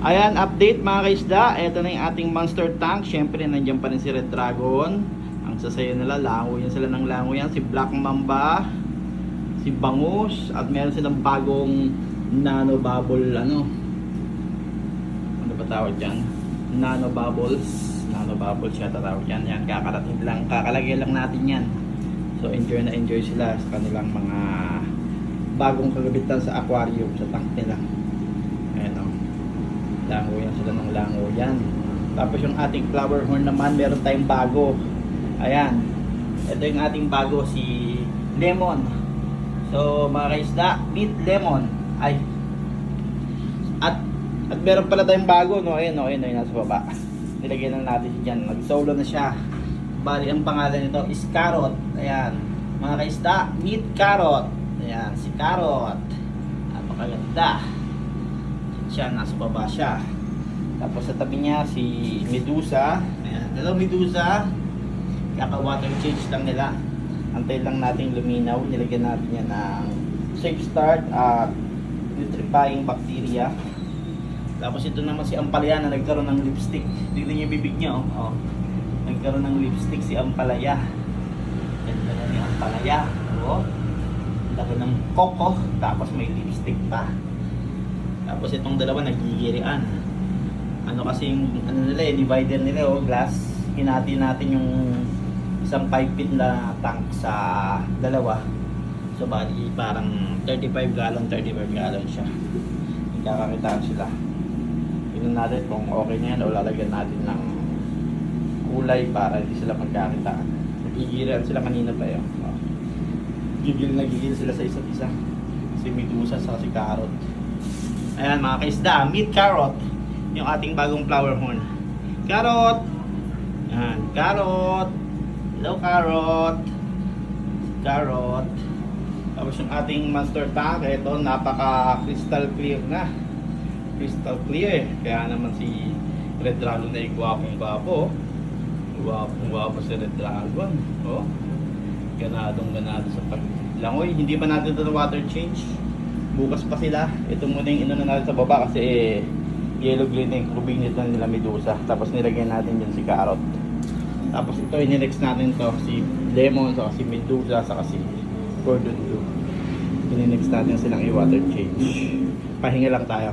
Ayan, update mga kaisda. Ito na yung ating monster tank. Syempre, nandiyan pa rin si Red Dragon. Ang sasaya nila, lango yan sila ng lango yan. Si Black Mamba, si Bangus, at meron silang bagong nano bubble, ano ba tawag dyan? Nano bubbles siya tatawag yan. Yan, kakarating lang, kakalagay lang natin yan. So, enjoy na enjoy sila sa kanilang mga bagong kagabitan sa aquarium, sa tank nila. Ayan o. Lango yan sila ng lango yan. Tapos yung ating flower horn naman, meron tayong bago. Ayan. Ito yung ating bago, si Lemon. So mga kaisda, meet Lemon. Ay. At meron pala tayong bago, no? Ayan, no? Ayan, no? Nasa baba. Nilagyan lang natin dyan. Nag-solo na siya. Bali, ang pangalan nito is Carrot. Ayan. Mga kaisda, meet Carrot. Ayan, si Carrot. Napakaganda. Siya, nasa baba siya. Tapos sa tabi niya si Medusa. Ayan, hello Medusa. Kaka water change lang nila. Antay lang natin luminaw. Nilagyan natin yan ng safe start at nitrifying bacteria. Tapos ito naman si Ampalaya na nagkaroon ng lipstick. Tignan niyo yung bibig niya, oh. Nagkaroon ng lipstick si Ampalaya. Ganda na ni Ampalaya, oh. Laki ng koko, tapos may lipstick pa. Tapos itong dalawa nagigirian. Ano kasi yung ano nila divider nila glass. Hinati natin yung isang 5 feet na tank sa dalawa. So bali parang 35 gallon siya. Magkakakitaan sila. Tingnan natin kung okay na yan o lalagyan natin ng kulay para hindi sila magkakitaan. Nagigirian sila kanina pa yun. Gigil sila sa isa't isa. Si Medusa sa si Carrot. Ayan mga kaisda, meet Carrot. Yung ating bagong flower horn. Carrot! Ayan, Carrot! Hello Carrot! Carrot! Tapos yung ating monster tank, ito napaka crystal clear na. Crystal clear. Kaya naman si Red Dragon na yung gwapong-gwapo. Gwapong-gwapo si Red Dragon. Oh. Ganado sa paglangoy. Hindi pa natin ito water change. Bukas pa sila. Ito muna yung inuna natin sa baba kasi yellow green yung kubing nito nila Medusa. Tapos nilagyan natin dyan si Carrot. Tapos ito ininext natin to si Lemon, saka si Medusa, saka si Gordon Blue. Ininext natin silang i-water change. Pahinga lang tayo.